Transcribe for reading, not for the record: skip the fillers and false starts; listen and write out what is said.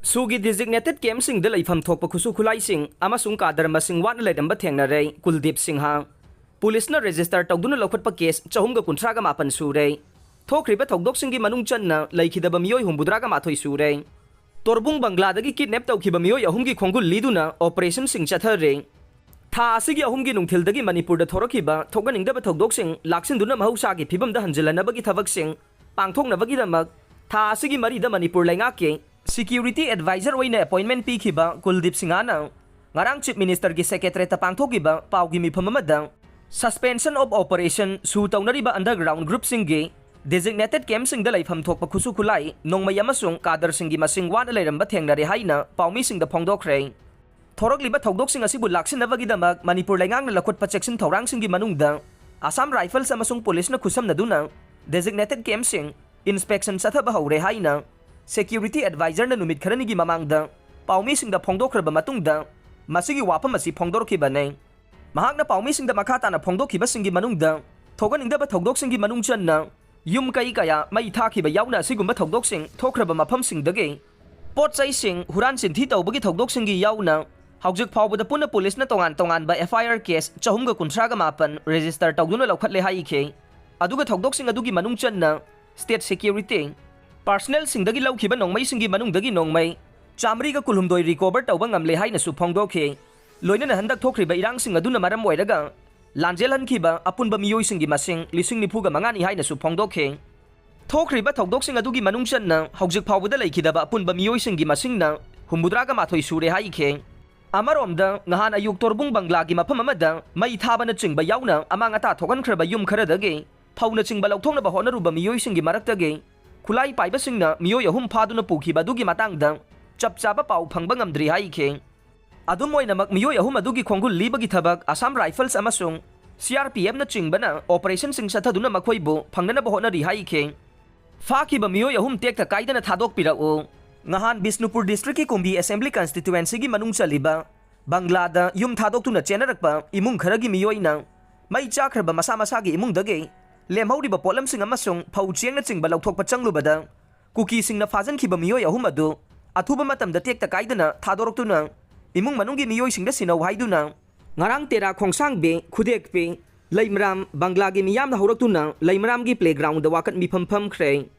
SoO'gi designated camp Singda Leipham Thokpa Khutsu-Khutlaising Amasung Cadre masing Watna Leiramba Thengnare Kuldip Singh Police na register tawduna lokhatpa case 438 sure Thokhriba Thoudoksingi Manung Channa Leiramba Meeoi humbudraga mathoi sure Torbung Bangladagi kidnap tawkhiba Meeoi ahumgi khongul liduna operation Singh chathare Tha asigi ahumgi nungthildagi Manipur da Thokhriba Thokganingdaba Thoudoksin laksinduna mahusagi phibamda hanjilanabagi thabaksing pangthoknabagi damak Tha asigi marida Manipur laingake Security Advisor oina appointment pikhiba Kuldip Singhana ngarang Chief Minister gi Secretary ta pangthokiba paugi mifam amada suspension of operation su tawnariba underground group singgi designated camp Singda Leipham Thokpa Khutsu-Khutlaising Amasung Cadre singi masing Watna Leiramba Thengnare haina paumi singda phongdokre Thokhriba Thoudoksingi asibu laksinabagi damak Manipur laingang na lakhotpa section thorang singi manungda Assam Rifles amasung police na khusamnaduna designated camp sing inspection sathaba haure haina Security Advisor na numit kharanigi mamangda paumi singda phongdokhraba matungda masigi wapam asi phongdorkhiba nei mahakna paumi singda makhata na phongdokhiba singi manungda thoganingdaba Thoudoksingi manung Channa yum kai kaya mai thakhiba yauna asigumba Thoudoksin thokhraba mafam singdagi potchai sing huran sinthi tawbagi Thoudoksingi yauna haujik phawbada puna police na tongan ba FIR case 438 register tawduna lokhatle haikhe aduga Thoudoksin adugi manung Channa state security Personnel singdagi laukhiba nongmai singi manungdagi nongmai chamri ga kulhumdoi recover tawba ngamle haina su phongdokhe loina na handak Thokhriba irang sing aduna maram oiraga lanjel hankhiba apunba Meeoi singi masing lising nipuga mangani haina su phongdokhe Thokhriba Thoudoksingi adugi manung Channa haujik phawbada Leiramba apunba Meeoi singi masingna humbudraga mathoi sure haikhe amaromda ngahan ayuk torbung banglagi mafam amada mai thabana chingba yauna amang ata thogankhriba yum kharadagi phawna chingba lauthongna ba honaruba Meeoi singi maraktagi Khulai paiba singna Meeoi ahum phaduna pukhiba adugi matangda chapchaba pau phangba ngamdri haikhe adum oinamak Meeoi ahum adugi khongul libagi thabak Assam Rifles amasung CRPF na chingbana operation Singh chathaduna makhoibu phangnana ba honari haikhe fakhiba Meeoi ahum tekta kaidana thadokpirao ngahan Bisnupur district ki Kumbi assembly constituency gi manung chaliba Banglada yum thadoktuna chenarakpa imung kharagi Meeoi na mai chakhraba masa masagi imung dage lemhauriba polam sing amasung phau chiang na chingba lauthokpa changlubada kuki sing na fajan khiba Meeoi ahum adu athuba matamda tekta kaidana thadoroktuna imung manunggi Meeoi singda sinau haiduna ngarang tera khongsang be khudek pe Leimram Banglagi miyam na horoktuna Leimram gi playground da wakat mi pham khre